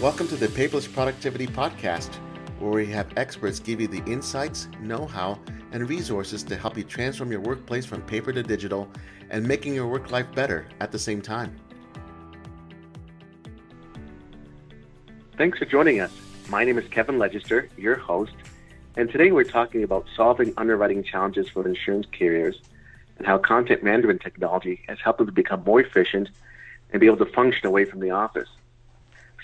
Welcome to the Paperless Productivity Podcast, where we have experts give you the insights, know-how, and resources to help you transform your workplace from paper to digital and making your work life better at the same time. Thanks for joining us. My name is Kevin Legister, your host, and today we're talking about solving underwriting challenges for insurance carriers and how content management technology has helped them to become more efficient and be able to function away from the office.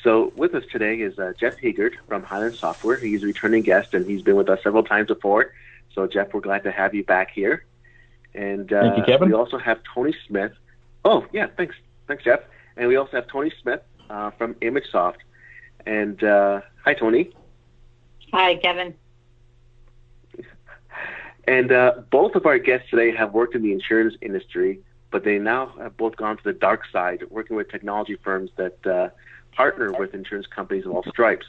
So with us today is Jeff Hiegert from Hyland Software. He's a returning guest, and he's been with us several times before. So, Jeff, we're glad to have you back here. And thank you, Kevin. We also have Toni Smith. Oh, yeah, thanks, Jeff. And we also have Toni Smith from ImageSoft. And hi, Toni. Hi, Kevin. And both of our guests today have worked in the insurance industry, but they now have both gone to the dark side, working with technology firms that partner with insurance companies of all stripes.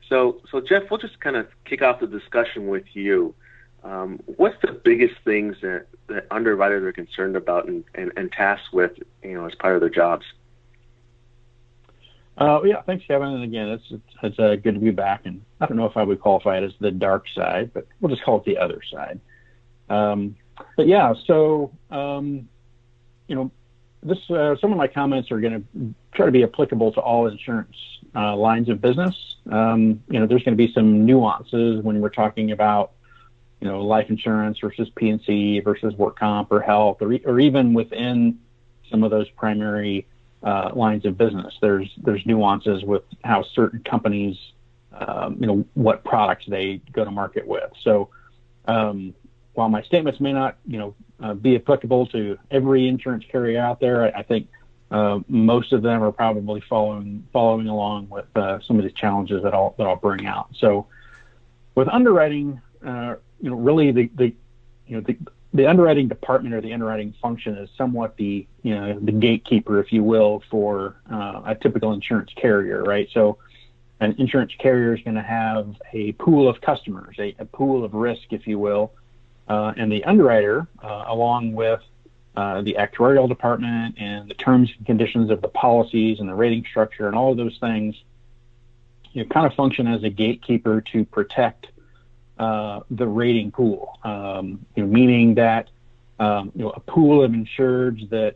So Jeff, we'll just kind of kick off the discussion with you. What's the biggest things that underwriters are concerned about and tasked with, as part of their jobs? Yeah, thanks, Kevin. And again, it's good to be back. And I don't know if I would qualify it as the dark side, but we'll just call it the other side. But yeah, so this some of my comments are going to try to be applicable to all insurance lines of business. There's going to be some nuances when we're talking about, life insurance versus P&C versus work comp or health, or even within some of those primary lines of business. There's nuances with how certain companies, what products they go to market with. So while my statements may not, be applicable to every insurance carrier out there, I think most of them are probably following along with some of the challenges that I'll bring out. So with underwriting, really the underwriting department or the underwriting function is somewhat the gatekeeper, if you will, for a typical insurance carrier, right? So an insurance carrier is going to have a pool of customers, a pool of risk, if you will, and the underwriter, along with the actuarial department and the terms and conditions of the policies and the rating structure and all of those things, kind of function as a gatekeeper to protect the rating pool, meaning that a pool of insureds that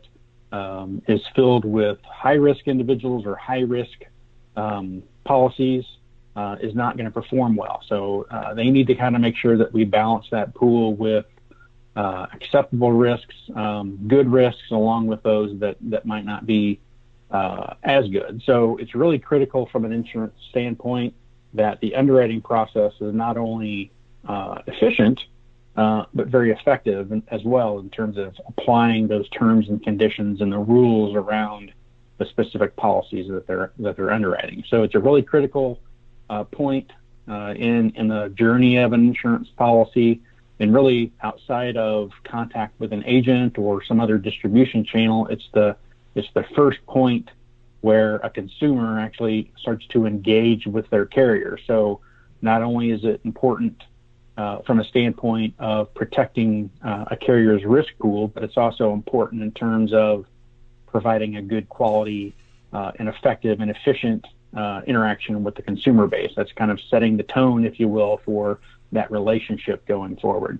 is filled with high-risk individuals or high-risk policies is not going to perform well. So they need to kind of make sure that we balance that pool with acceptable risks, good risks, along with those that might not be as good. So it's really critical from an insurance standpoint that the underwriting process is not only efficient, but very effective as well in terms of applying those terms and conditions and the rules around the specific policies that they're underwriting. So it's a really critical point in the journey of an insurance policy, and really outside of contact with an agent or some other distribution channel, it's the first point where a consumer actually starts to engage with their carrier. So not only is it important from a standpoint of protecting a carrier's risk pool, but it's also important in terms of providing a good quality and effective and efficient interaction with the consumer base. That's kind of setting the tone, if you will, for that relationship going forward.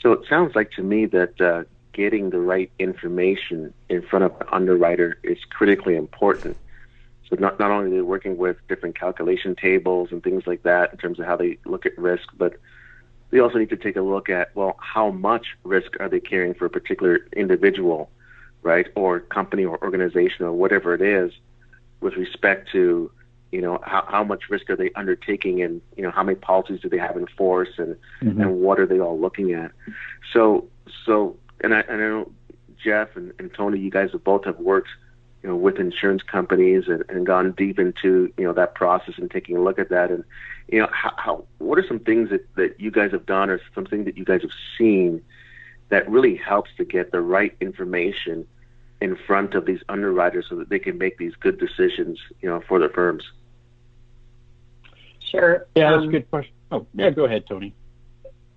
So it sounds like to me that getting the right information in front of the underwriter is critically important. So not only are they working with different calculation tables and things like that in terms of how they look at risk, but they also need to take a look at, well, how much risk are they carrying for a particular individual, right, or company or organization or whatever it is, with respect to, how much risk are they undertaking, and, how many policies do they have in force, and and what are they all looking at? So and I know Jeff and Toni, you guys both have worked, with insurance companies and gone deep into, that process and taking a look at that. And, what are some things that you guys have done, or something that you guys have seen that really helps to get the right information in front of these underwriters so that they can make these good decisions, for their firms? Sure. Yeah, that's a good question. Oh, yeah, go ahead, Toni.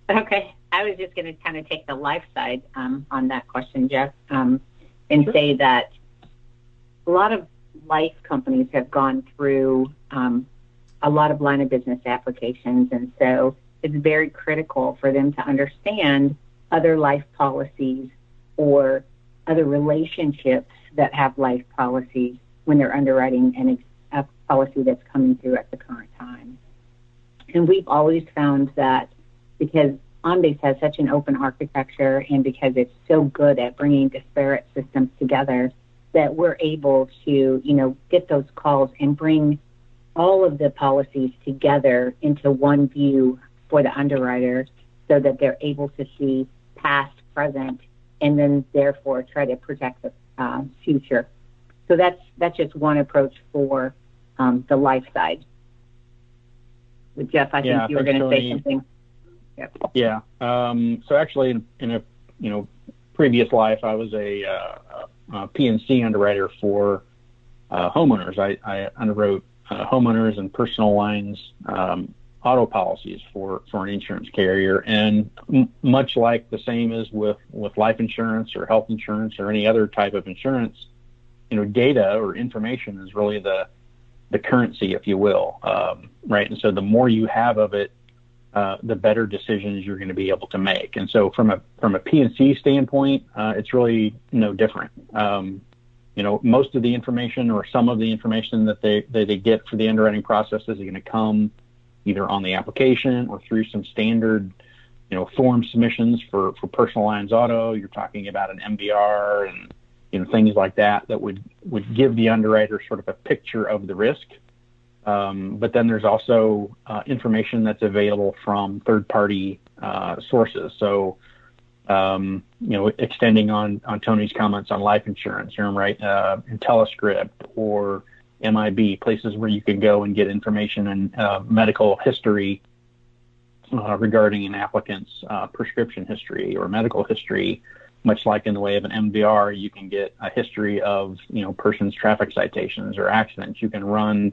Okay. I was just going to kind of take the life side on that question, Jeff. and say that a lot of life companies have gone through a lot of line of business applications, and so it's very critical for them to understand other life policies or other relationships that have life policies when they're underwriting a policy that's coming through at the current time. And we've always found that because OnBase has such an open architecture and because it's so good at bringing disparate systems together, that we're able to, get those calls and bring all of the policies together into one view for the underwriter so that they're able to see past, present, and then therefore try to protect the future. So that's just one approach for the life side. But Jeff, I think you were going to say something. Yep. Yeah. So actually, in a previous life, I was a P&C underwriter for homeowners. I underwrote homeowners and personal lines auto policies for an insurance carrier, and much like the same as with life insurance or health insurance or any other type of insurance, data or information is really the currency, if you will, right? And so the more you have of it, the better decisions you're going to be able to make. And so from a P&C standpoint, it's really no different. Most of the information or some of the information that they get for the underwriting process is going to come either on the application or through some standard, form submissions for personal lines auto. You're talking about an MVR and, things like that would give the underwriter sort of a picture of the risk. But then there's also information that's available from third-party sources. So, extending on Toni's comments on life insurance, right? IntelliScript or MIB, places where you can go and get information and medical history regarding an applicant's prescription history or medical history. Much like in the way of an MVR, you can get a history of, person's traffic citations or accidents. You can run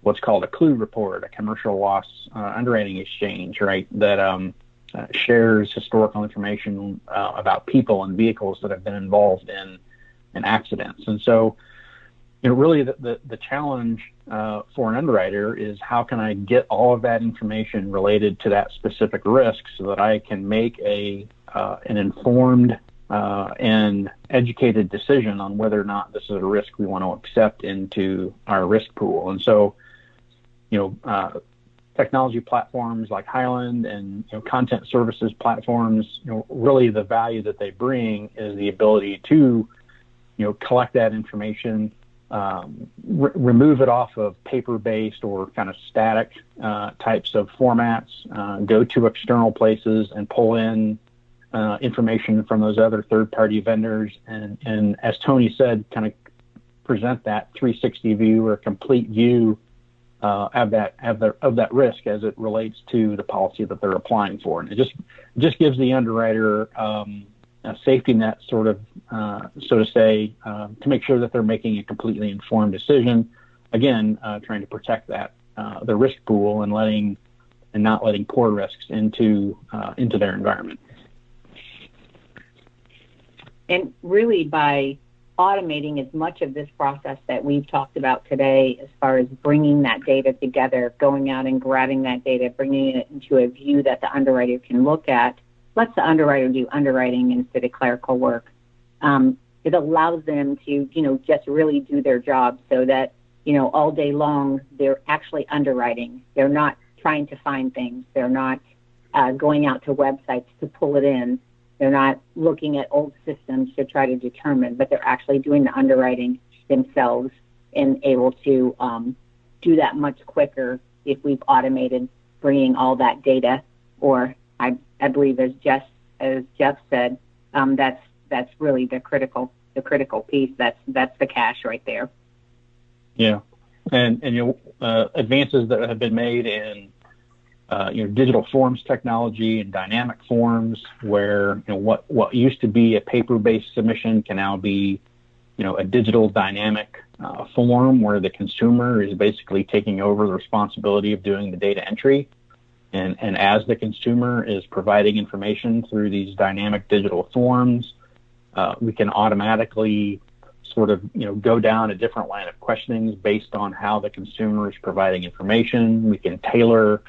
what's called a clue report, a commercial loss underwriting exchange, right, that shares historical information about people and vehicles that have been involved in accidents. And so, really the challenge for an underwriter is how can I get all of that information related to that specific risk so that I can make an informed and educated decision on whether or not this is a risk we want to accept into our risk pool. And so, technology platforms like Hyland and content services platforms, really the value that they bring is the ability to, collect that information, remove it off of paper-based or kind of static types of formats, go to external places and pull in information from those other third-party vendors, and as Toni said, kind of present that 360 view or complete view of that risk as it relates to the policy that they're applying for. And it just gives the underwriter a safety net, sort of, so to say, to make sure that they're making a completely informed decision. Again, trying to protect that the risk pool and not letting poor risks into their environment. And really, by automating as much of this process that we've talked about today, as far as bringing that data together, going out and grabbing that data, bringing it into a view that the underwriter can look at, lets the underwriter do underwriting instead of clerical work. It allows them to, just really do their job so that, all day long they're actually underwriting. They're not trying to find things. They're not going out to websites to pull it in. They're not looking at old systems to try to determine, but they're actually doing the underwriting themselves and able to do that much quicker if we've automated bringing all that data. Or I believe, as Jeff said, that's really the critical piece. That's the cash right there. Yeah, and advances that have been made in digital forms technology and dynamic forms, where what used to be a paper-based submission can now be a digital dynamic form where the consumer is basically taking over the responsibility of doing the data entry, and as the consumer is providing information through these dynamic digital forms, We can automatically sort of, go down a different line of questionings based on how the consumer is providing information. We can tailor,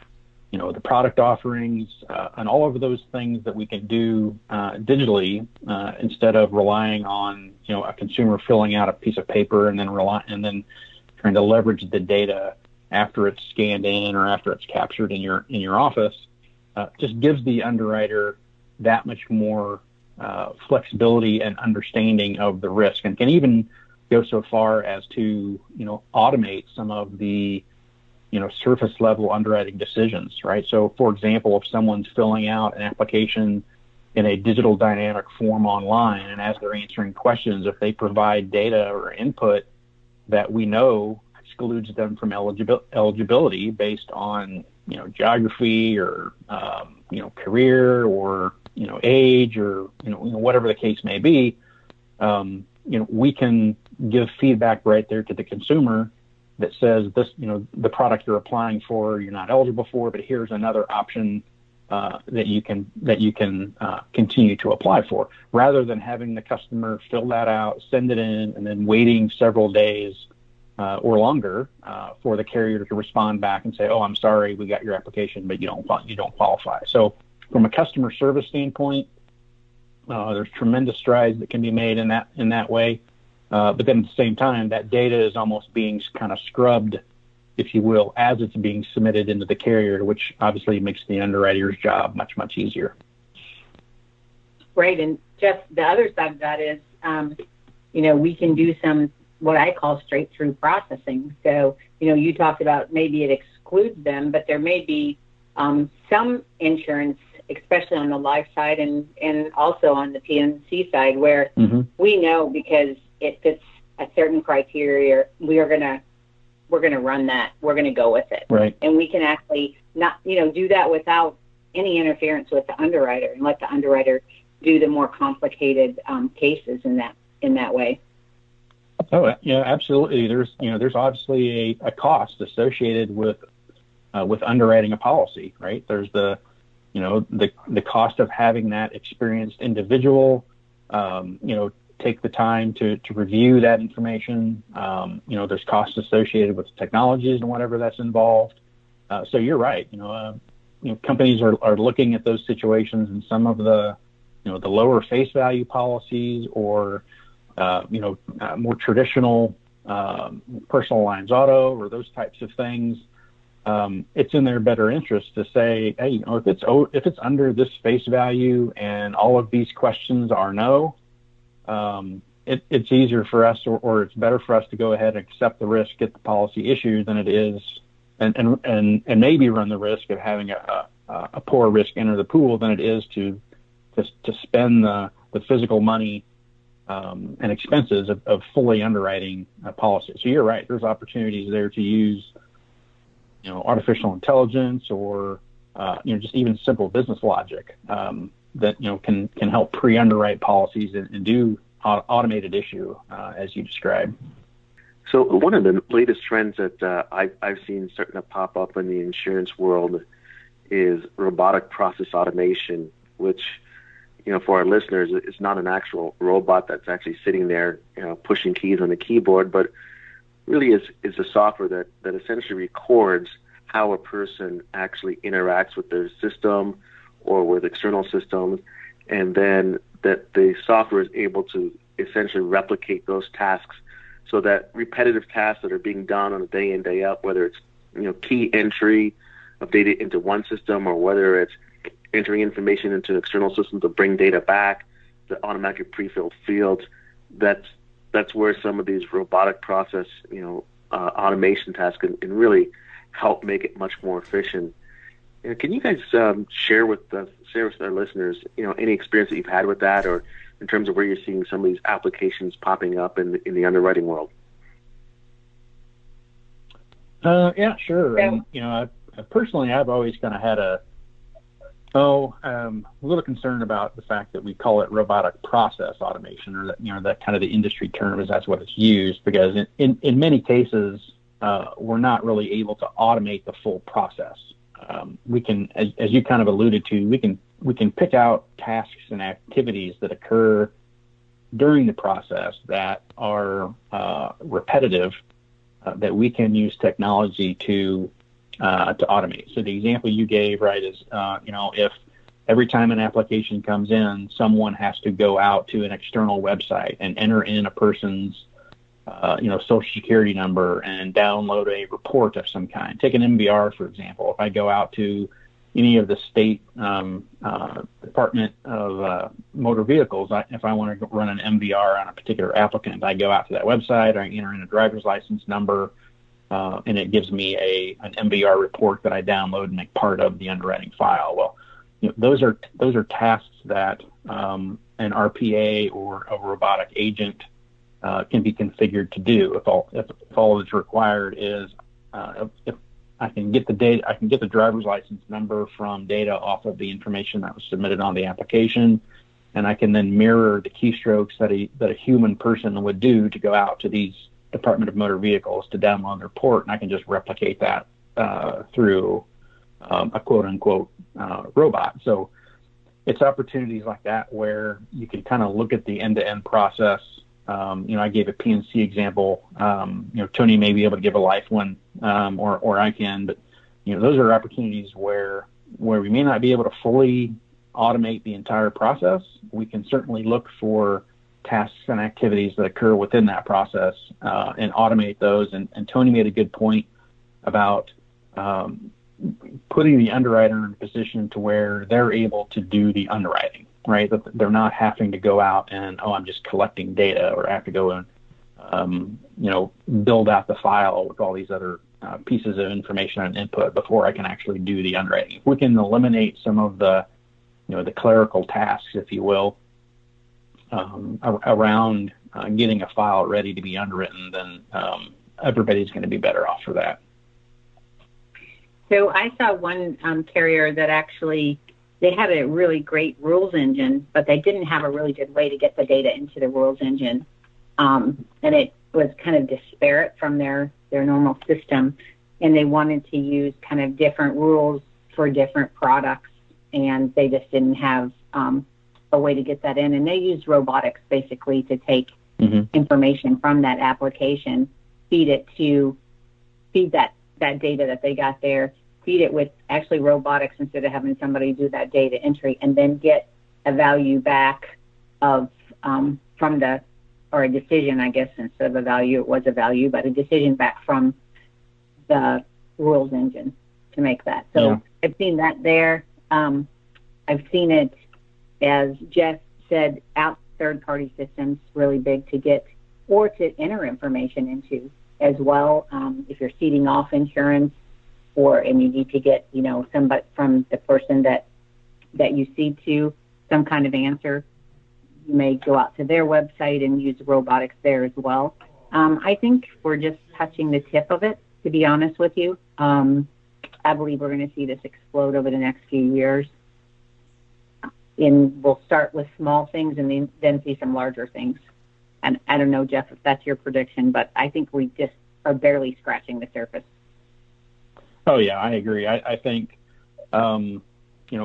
the product offerings, and all of those things that we can do digitally instead of relying on, a consumer filling out a piece of paper and then trying to leverage the data after it's scanned in or after it's captured in your office. Just gives the underwriter that much more flexibility and understanding of the risk, and can even go so far as to, automate some of the, surface level underwriting decisions, right? So for example, if someone's filling out an application in a digital dynamic form online, and as they're answering questions, if they provide data or input that we know excludes them from eligibility based on, geography or, career or, age or, whatever the case may be, we can give feedback right there to the consumer that says this, the product you're applying for, you're not eligible for, but here's another option that you can continue to apply for, rather than having the customer fill that out, send it in, and then waiting several days or longer for the carrier to respond back and say, "Oh, I'm sorry, we got your application, but you don't qualify." So, from a customer service standpoint, there's tremendous strides that can be made in that way. But then at the same time, that data is almost being kind of scrubbed, if you will, as it's being submitted into the carrier, which obviously makes the underwriter's job much, much easier. Right. And Jeff, the other side of that is, we can do some what I call straight through processing. So, you talked about maybe it excludes them, but there may be some insurance, especially on the life side and also on the P&C side, where we know because it fits a certain criteria, we're gonna run that. We're gonna go with it, right? And we can actually not, do that without any interference with the underwriter, and let the underwriter do the more complicated cases in that way. Oh yeah, absolutely. There's obviously a cost associated with underwriting a policy, right? There's the cost of having that experienced individual, take the time to review that information. There's costs associated with technologies and whatever that's involved. So you're right. Companies are looking at those situations, and some of the lower face value policies or more traditional personal lines auto or those types of things. It's in their better interest to say, hey, if it's under this face value and all of these questions are no, it's easier for us, or it's better for us to go ahead and accept the risk, get the policy issued, than it is, and maybe run the risk of having a poor risk enter the pool than it is to spend the physical money and expenses of fully underwriting a policy. So you're right. There's opportunities there to use artificial intelligence or just even simple business logic that can help pre-underwrite policies and do automated issue as you described. So one of the latest trends that I've seen starting to pop up in the insurance world is robotic process automation, which for our listeners, it's not an actual robot that's actually sitting there pushing keys on a keyboard, but really is a software that essentially records how a person actually interacts with their system or with external systems, and then that the software is able to essentially replicate those tasks, so that repetitive tasks that are being done on a day in, day out, whether it's key entry of data into one system or whether it's entering information into an external system to bring data back, the automatically pre-filled fields, that's where some of these robotic process automation tasks can really help make it much more efficient. Can you guys share with our listeners, any experience that you've had with that, or in terms of where you're seeing some of these applications popping up in the underwriting world? Yeah, sure. And, personally, I've always kind of had a little concern about the fact that we call it robotic process automation, or that kind of the industry term, is that's what it's used, because in many cases we're not really able to automate the full process. We can, as you kind of alluded to, we can pick out tasks and activities that occur during the process that are repetitive that we can use technology to automate. So the example you gave, right, is if every time an application comes in, someone has to go out to an external website and enter in a person's social security number and download a report of some kind. Take an MVR, for example. If I go out to any of the state Department of Motor Vehicles, if I want to run an MVR on a particular applicant, I go out to that website, I enter in a driver's license number, and it gives me an MVR report that I download and make part of the underwriting file. Well, those are tasks that an RPA or a robotic agent can be configured to do. If all that's required is if I can get the data, I can get the driver's license number from data off of the information that was submitted on the application, and I can then mirror the keystrokes that a human person would do to go out to these Department of Motor Vehicles to download the report, and I can just replicate that through a quote-unquote robot. So it's opportunities like that where you can kind of look at the end-to-end process. I gave a PNC example. Toni may be able to give a life one, or I can, but those are opportunities where we may not be able to fully automate the entire process. We can certainly look for tasks and activities that occur within that process and automate those. And Toni made a good point about putting the underwriter in a position to where they're able to do the underwriting, right? That they're not having to go out and, I'm just collecting data, or I have to go and, build out the file with all these other pieces of information and input before I can actually do the underwriting. If we can eliminate some of the clerical tasks, if you will, around getting a file ready to be underwritten, then everybody's going to be better off for that. So I saw one carrier that actually, they had a really great rules engine, but they didn't have a really good way to get the data into the rules engine. And it was kind of disparate from their normal system. And they wanted to use kind of different rules for different products. And they just didn't have a way to get that in. And they used Robotics basically to take information from that application, feed that data that they got there, feed it with actually Robotics instead of having somebody do that data entry, and then get a value back of or a decision, I guess, instead of a value, it was a value, but a decision back from the rules engine to make that. So yeah. I've seen that there. I've seen it, as Jeff said, out third-party systems, really big to get or to enter information into as well. If you're ceding off insurance, and you need to get, somebody from the person that you cede to some kind of answer, you may go out to their website and use Robotics there as well. I think we're just touching the tip of it, to be honest with you. I believe we're going to see this explode over the next few years. And we'll start with small things and then see some larger things. And I don't know, Jeff, if that's your prediction, but I think we just are barely scratching the surface. Oh, yeah, I agree. I think,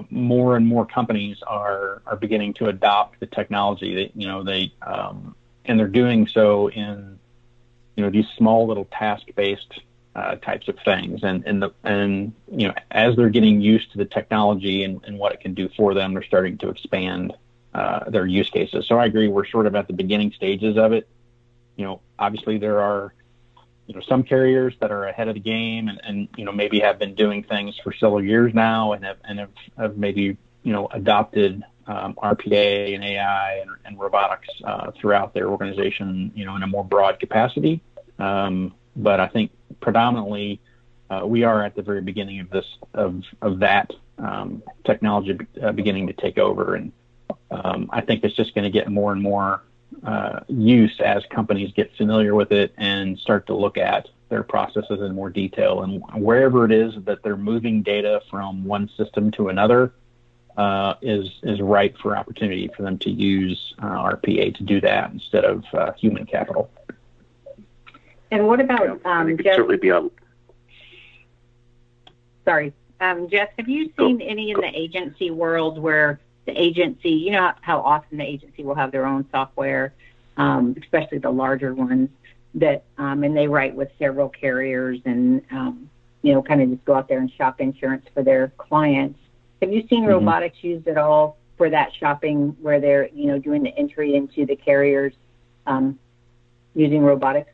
more and more companies are beginning to adopt the technology. And they're doing so in, these small little task-based types of things. And as they're getting used to the technology and what it can do for them, they're starting to expand their use cases. So I agree, we're sort of at the beginning stages of it. Obviously there are, some carriers that are ahead of the game and maybe have been doing things for several years now and have maybe, adopted RPA and AI and robotics throughout their organization, in a more broad capacity. But I think predominantly we are at the very beginning of this, of that technology beginning to take over. And I think it's just going to get more and more use as companies get familiar with it and start to look at their processes in more detail. And wherever it is that they're moving data from one system to another is ripe for opportunity for them to use RPA to do that instead of human capital. And what about Jeff? Certainly be a... Sorry, Jeff. Have you seen any in the agency world where the agency, you know how often the agency will have their own software, especially the larger ones, that and they write with several carriers and, you know, kind of just go out there and shop insurance for their clients. Have you seen Robotics used at all for that shopping where they're, you know, doing the entry into the carriers using Robotics?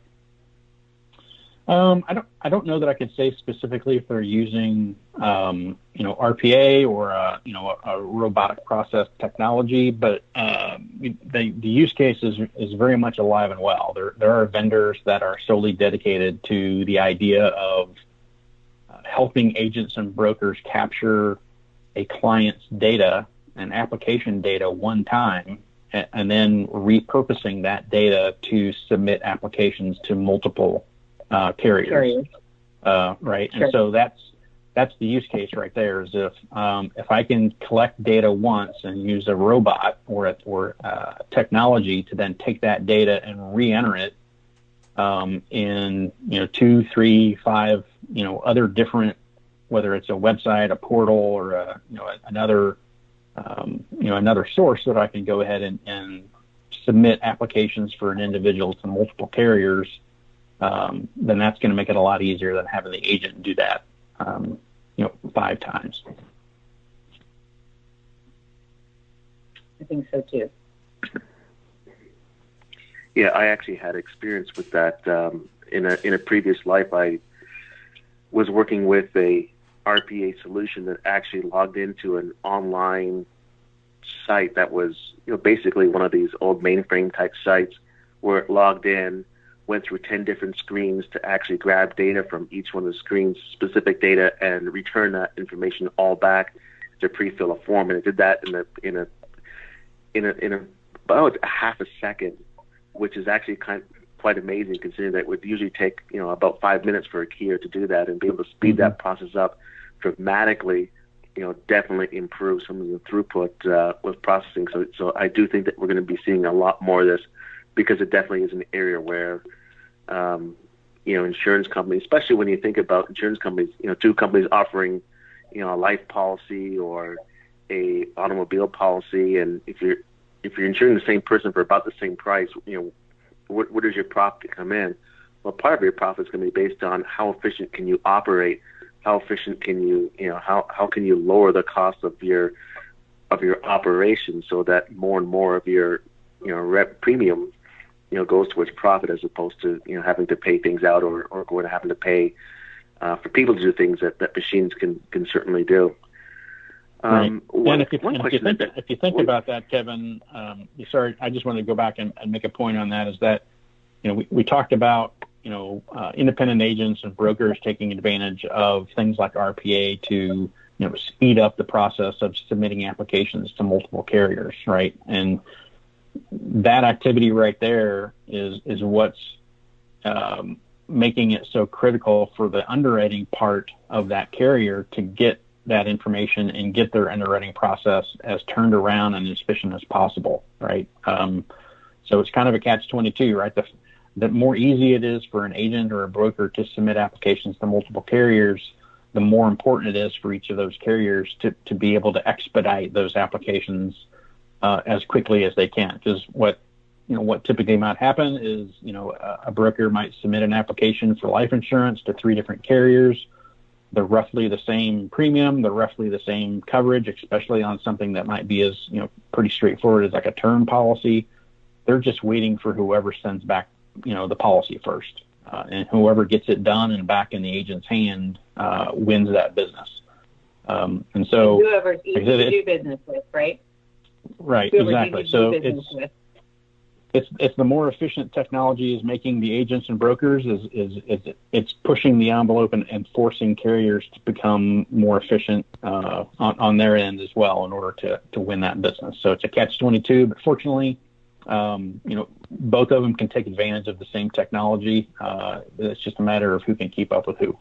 I don't know that I could say specifically if they're using, you know, RPA or, you know, a robotic process technology, but the use case is very much alive and well. There are vendors that are solely dedicated to the idea of helping agents and brokers capture a client's data and application data one time, and then repurposing that data to submit applications to multiple carriers. Right. Sure. And so that's the use case right there, is if I can collect data once and use a robot or technology to then take that data and re-enter it in, you know, 2, 3, 5, you know, other different, whether it's a website, a portal, or you know, another source that I can go ahead and submit applications for an individual to multiple carriers, then that's going to make it a lot easier than having the agent do that, you know, 5 times. I think so too. Yeah, I actually had experience with that. In a previous life, I was working with a RPA solution that actually logged into an online site that was, you know, basically one of these old mainframe type sites, where it logged in, went through 10 different screens to actually grab data from each one of the screens, specific data, and return that information all back to pre-fill a form. And it did that in about a half a second, which is actually quite amazing, considering that it would usually take, you know, about 5 minutes for a keyer to do that, and be able to speed that process up dramatically, you know, definitely improve some of the throughput with processing. So I do think that we're going to be seeing a lot more of this, because it definitely is an area where, you know, insurance companies, especially when you think about insurance companies, you know, 2 companies offering, you know, a life policy or a automobile policy, and if you're insuring the same person for about the same price, you know, where does your profit come in? Well, part of your profit is going to be based on how efficient can you operate, how efficient can you, you know, how can you lower the cost of your operation, so that more and more of your, you know, rep premium, you know, goes towards profit, as opposed to, you know, having to pay things out or going to having to pay for people to do things that machines can certainly do. Right. And if you think about that, Kevin, sorry, I just want to go back and make a point on that, is that, you know, we talked about, you know, independent agents and brokers taking advantage of things like RPA to, you know, speed up the process of submitting applications to multiple carriers, right? And that activity right there is what's making it so critical for the underwriting part of that carrier to get that information and get their underwriting process as turned around and as efficient as possible, right? So it's kind of a catch-22, right? The more easy it is for an agent or a broker to submit applications to multiple carriers, the more important it is for each of those carriers to be able to expedite those applications as quickly as they can. Because what typically might happen is, you know, a broker might submit an application for life insurance to 3 different carriers. They're roughly the same premium, they're roughly the same coverage, especially on something that might be as, you know, pretty straightforward as like a term policy. They're just waiting for whoever sends back, you know, the policy first. And whoever gets it done and back in the agent's hand wins that business. And so whoever's easy to do business with, right? Right, exactly. So it's the more efficient technology is making the agents and brokers it's pushing the envelope and forcing carriers to become more efficient on their end as well in order to win that business. So it's a catch-22, but fortunately, you know, both of them can take advantage of the same technology. It's just a matter of who can keep up with who.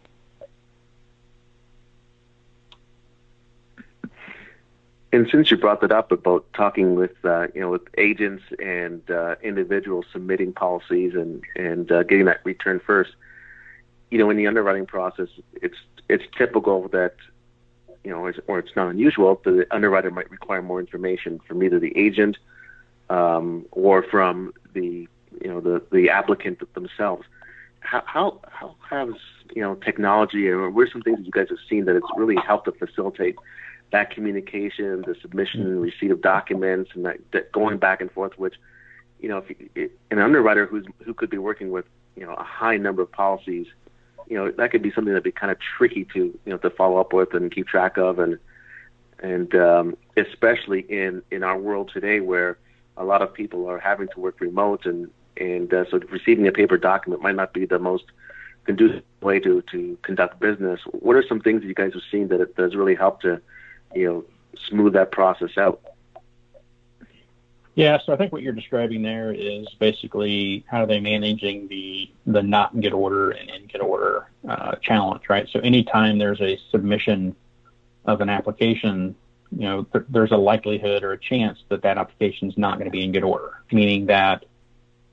And since you brought that up about talking with, you know, with agents and individuals submitting policies and getting that return first, you know, in the underwriting process, it's typical that or it's not unusual, the underwriter might require more information from either the agent or from the applicant themselves. How has technology, or what are some things that you guys have seen that it's really helped to facilitate that communication, the submission and receipt of documents, and that going back and forth? Which, if an underwriter who could be working with a high number of policies, that could be something that'd be kind of tricky to follow up with and keep track of, and especially in our world today where a lot of people are having to work remote, and so receiving a paper document might not be the most conducive way to conduct business. What are some things that you guys have seen that it does really help to smooth that process out? Yeah, so I think what you're describing there is basically how are they managing the not in good order and in good order challenge, right? So anytime there's a submission of an application, there's a likelihood or a chance that application is not going to be in good order, meaning that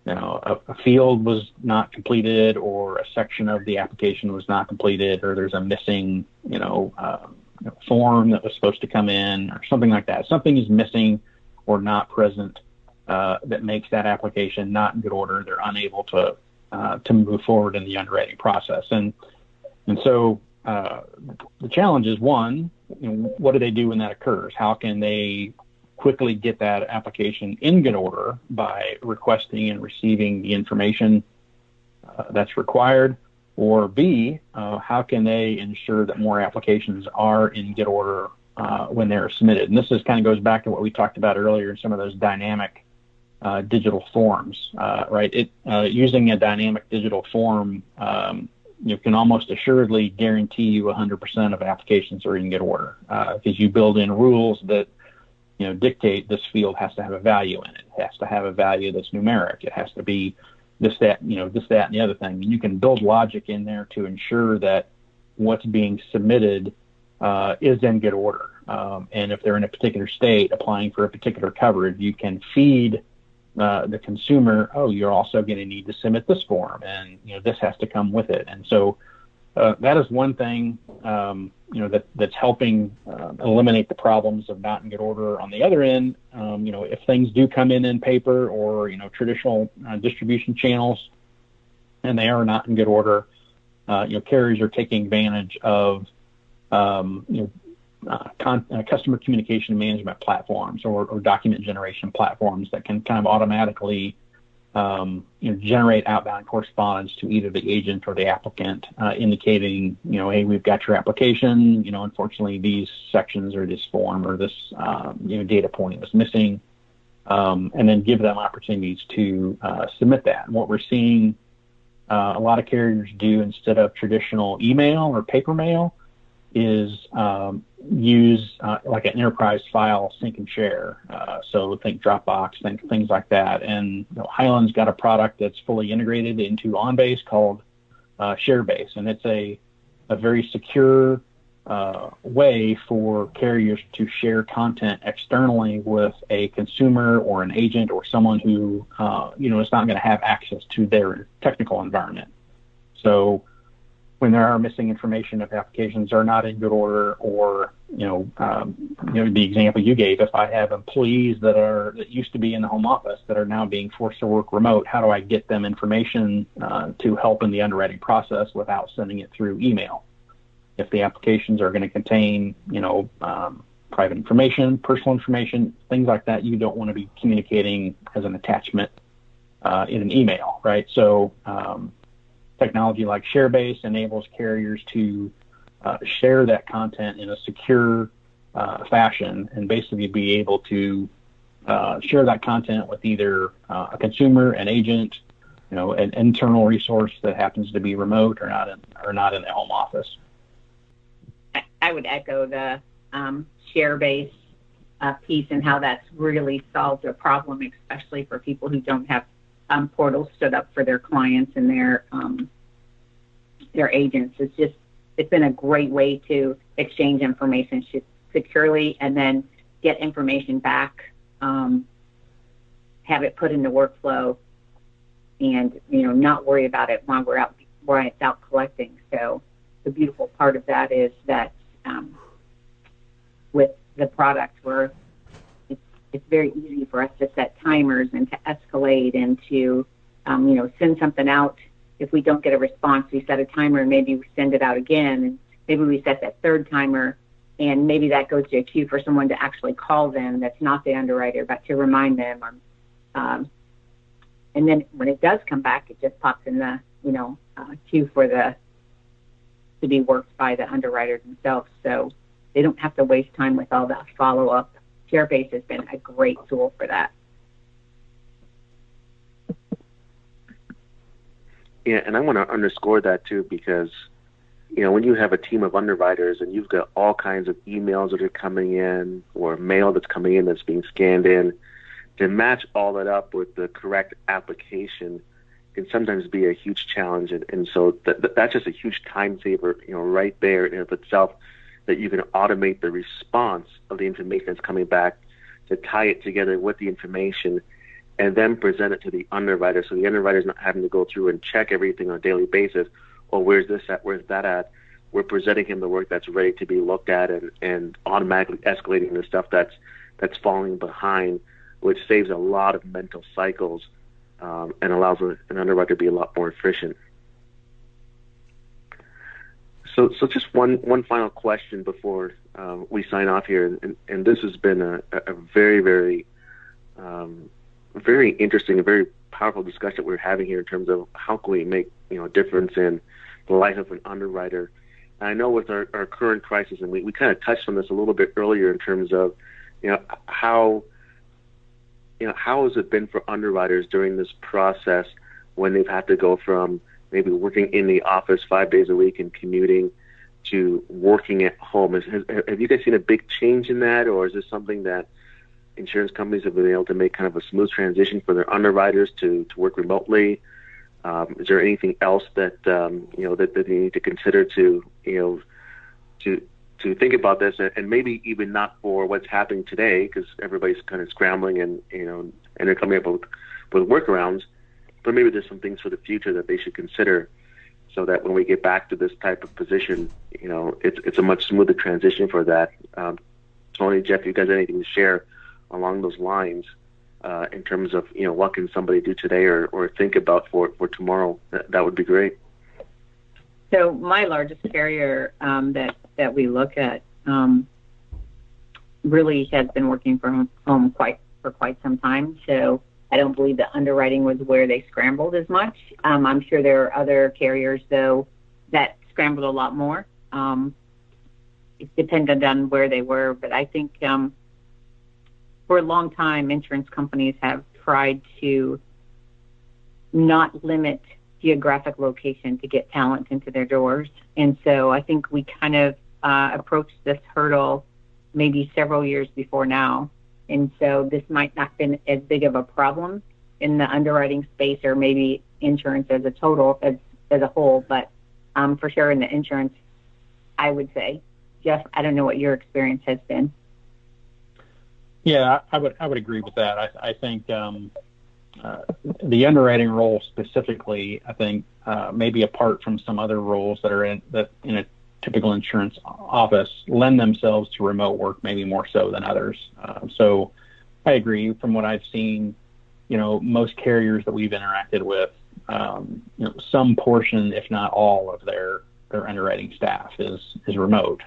a field was not completed, or a section of the application was not completed, or there's a missing form that was supposed to come in, or something like that. Something is missing or not present that makes that application not in good order. They're unable to move forward in the underwriting process. And so the challenge is, one, what do they do when that occurs? How can they quickly get that application in good order by requesting and receiving the information that's required? Or B, how can they ensure that more applications are in good order when they're submitted? And this kind of goes back to what we talked about earlier in some of those dynamic digital forms, right? Using a dynamic digital form, you can almost assuredly guarantee you 100% of applications are in good order, because you build in rules that dictate this field has to have a value in it. It has to have a value that's numeric. It has to be this, that, and the other thing. And you can build logic in there to ensure that what's being submitted is in good order. And if they're in a particular state applying for a particular coverage, you can feed the consumer, you're also going to need to submit this form, and this has to come with it. And so that is one thing that's helping eliminate the problems of not in good order. On the other end, if things do come in paper or traditional distribution channels, and they are not in good order, carriers are taking advantage of customer communication management platforms or document generation platforms that can kind of automatically generate outbound correspondence to either the agent or the applicant, indicating, hey, we've got your application. Unfortunately, these sections or this form or this data point was missing, and then give them opportunities to submit that. And what we're seeing a lot of carriers do instead of traditional email or paper mail is use like an enterprise file sync and share. So think Dropbox, think things like that. And Hyland's got a product that's fully integrated into OnBase called Sharebase, and it's a very secure way for carriers to share content externally with a consumer or an agent or someone who is not going to have access to their technical environment. So when there are missing information, if applications are not in good order, or the example you gave, if I have employees that used to be in the home office that are now being forced to work remote, how do I get them information to help in the underwriting process without sending it through email? If the applications are going to contain, private information, personal information, things like that, you don't want to be communicating as an attachment in an email, right? So technology like Sharebase enables carriers to share that content in a secure fashion, and basically be able to share that content with either a consumer, an agent, an internal resource that happens to be remote or not in the home office. I would echo the Sharebase piece and how that's really solved a problem, especially for people who don't have portals stood up for their clients and their agents. It's been a great way to exchange information securely and then get information back, have it put into workflow, and not worry about it while it's out collecting. So the beautiful part of that is that with the product, where it's very easy for us to set timers and to escalate and to, send something out. If we don't get a response, we set a timer and maybe we send it out again. And maybe we set that third timer, and maybe that goes to a queue for someone to actually call them that's not the underwriter, but to remind them. And then when it does come back, it just pops in the, queue for to be worked by the underwriter themselves. So they don't have to waste time with all that follow-up. Sharebase has been a great tool for that. Yeah, and I want to underscore that too, because, when you have a team of underwriters and you've got all kinds of emails that are coming in or mail that's coming in that's being scanned in, to match all that up with the correct application can sometimes be a huge challenge. And so that's just a huge time saver, right there in of itself, that you can automate the response of the information that's coming back to tie it together with the information and then present it to the underwriter. So the underwriter's not having to go through and check everything on a daily basis. Or where's this at? Where's that at? We're presenting him the work that's ready to be looked at and automatically escalating the stuff that's falling behind, which saves a lot of mental cycles and allows an underwriter to be a lot more efficient. So just one final question before we sign off here, and this has been a very, very, very interesting and very powerful discussion that we're having here in terms of how can we make a difference in the life of an underwriter. And I know with our current crisis, and we kind of touched on this a little bit earlier in terms of how has it been for underwriters during this process when they've had to go from maybe working in the office 5 days a week and commuting to working at home? Have you guys seen a big change in that, or is this something that insurance companies have been able to make kind of a smooth transition for their underwriters to work remotely? Is there anything else that that they need to consider to think about this, and maybe even not for what's happening today, because everybody's kind of scrambling and they're coming up with workarounds, but maybe there's some things for the future that they should consider, so that when we get back to this type of position, it's a much smoother transition for that. Toni, Jeff, you guys have anything to share along those lines in terms of what can somebody do today or think about for tomorrow? That would be great. So my largest carrier that we look at really has been working from home for quite some time. So I don't believe that underwriting was where they scrambled as much. I'm sure there are other carriers, though, that scrambled a lot more. It depended on where they were. But I think for a long time, insurance companies have tried to not limit geographic location to get talent into their doors. And so I think we kind of approached this hurdle maybe several years before now. And so this might not have been as big of a problem in the underwriting space, or maybe insurance as a total, as a whole. But for sure in the insurance, I would say. Jeff, I don't know what your experience has been. Yeah, I would agree with that. I think the underwriting role specifically, I think maybe apart from some other roles that are in a typical insurance office, lend themselves to remote work maybe more so than others. So I agree. From what I've seen, most carriers that we've interacted with, some portion, if not all, of their underwriting staff is remote.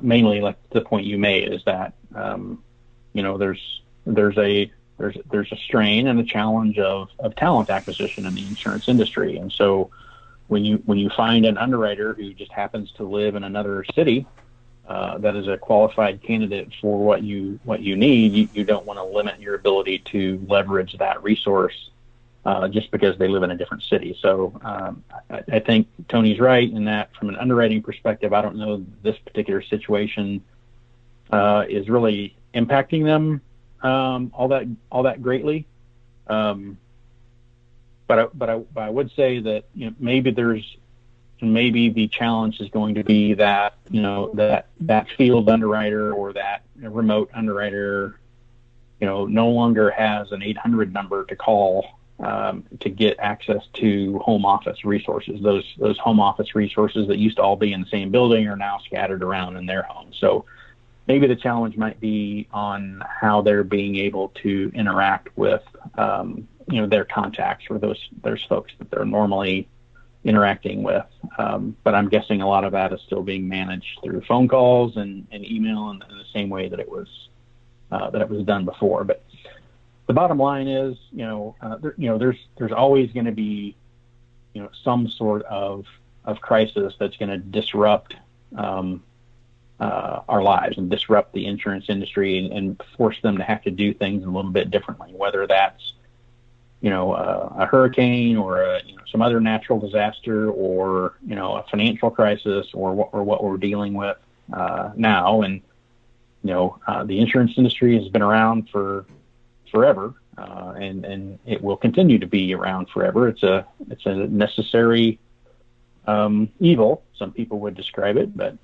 Mainly, like the point you made, is that there's a strain and a challenge of talent acquisition in the insurance industry. And so when you find an underwriter who just happens to live in another city that is a qualified candidate for what you need, you don't want to limit your ability to leverage that resource just because they live in a different city. So I think Toni's right in that from an underwriting perspective, I don't know this particular situation is really impacting them all that greatly. But I would say that maybe the challenge is going to be that that field underwriter or that remote underwriter no longer has an 800 number to call to get access to home office resources. Those home office resources that used to all be in the same building are now scattered around in their homes. So maybe the challenge might be on how they're being able to interact with, their contacts or those folks that they're normally interacting with. But I'm guessing a lot of that is still being managed through phone calls and email in the same way that it was done before. But the bottom line is, there's always going to be, some sort of crisis that's going to disrupt our lives and disrupt the insurance industry and force them to have to do things a little bit differently, whether that's a hurricane or some other natural disaster or a financial crisis or what we're dealing with now. And the insurance industry has been around for forever, and it will continue to be around forever. It's a necessary evil, some people would describe it, but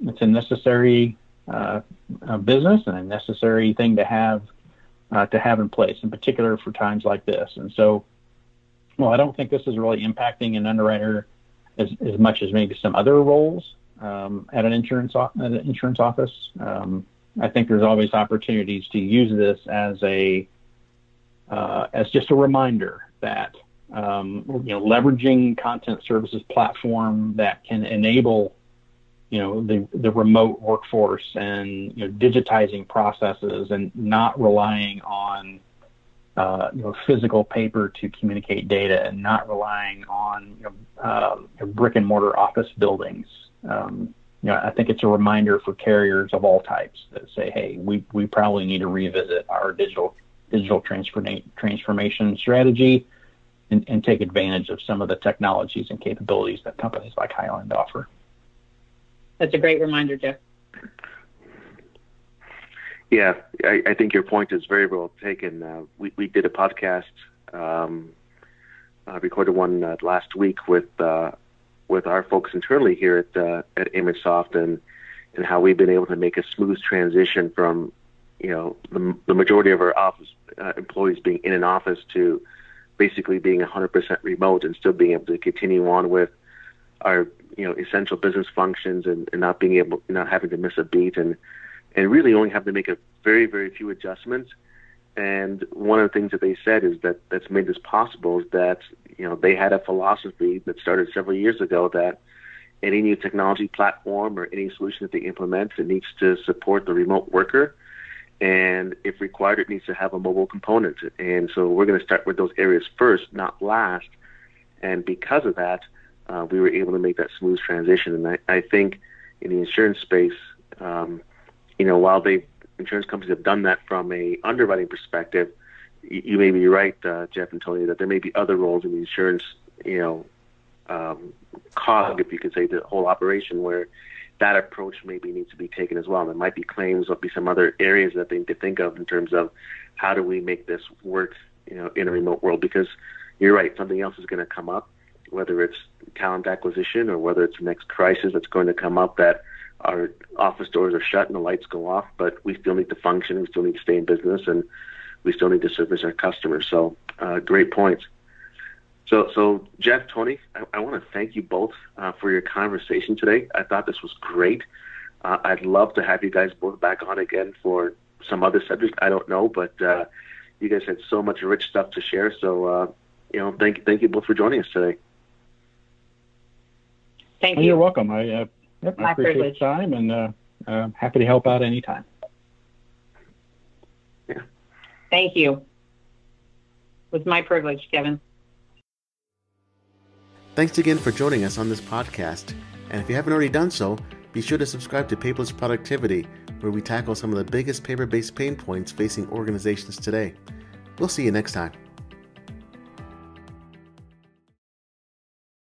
it's a necessary business and a necessary thing to have in place, in particular for times like this. And so, I don't think this is really impacting an underwriter as much as maybe some other roles at an insurance office. I think there's always opportunities to use this as just a reminder that leveraging content services platform that can enable the remote workforce and digitizing processes and not relying on physical paper to communicate data and not relying on brick and mortar office buildings. I think it's a reminder for carriers of all types that say, hey, we probably need to revisit our digital transformation strategy and take advantage of some of the technologies and capabilities that companies like Hyland offer. That's a great reminder, Jeff. Yeah, I think your point is very well taken. We did a podcast, recorded one last week with our folks internally here at ImageSoft and how we've been able to make a smooth transition from the majority of our office employees being in an office to basically being 100% remote and still being able to continue on with our essential business functions and not having to miss a beat and really only having to make a very, very few adjustments. And one of the things that they said is that's made this possible is that they had a philosophy that started several years ago that any new technology platform or any solution that they implement, it needs to support the remote worker. And if required, it needs to have a mobile component. And so we're going to start with those areas first, not last. And because of that, we were able to make that smooth transition. And I think in the insurance space, while insurance companies have done that from a underwriting perspective, you may be right, Jeff and Toni, that there may be other roles in the insurance, cog, if you could say, the whole operation where that approach maybe needs to be taken as well. There might be claims, there'll be some other areas that they need to think of in terms of how do we make this work, in a remote world, because you're right, something else is going to come up, whether it's talent acquisition or whether it's the next crisis that's going to come up that our office doors are shut and the lights go off, but we still need to function, we still need to stay in business, and we still need to service our customers. So great points. So Jeff, Toni, I want to thank you both for your conversation today. I thought this was great. I'd love to have you guys both back on again for some other subject. I don't know, but you guys had so much rich stuff to share. So, thank you both for joining us today. Thank you. You're welcome. I appreciate the time and happy to help out anytime. Yeah. Thank you. It was my privilege, Kevin. Thanks again for joining us on this podcast. And if you haven't already done so, be sure to subscribe to Paperless Productivity, where we tackle some of the biggest paper-based pain points facing organizations today. We'll see you next time.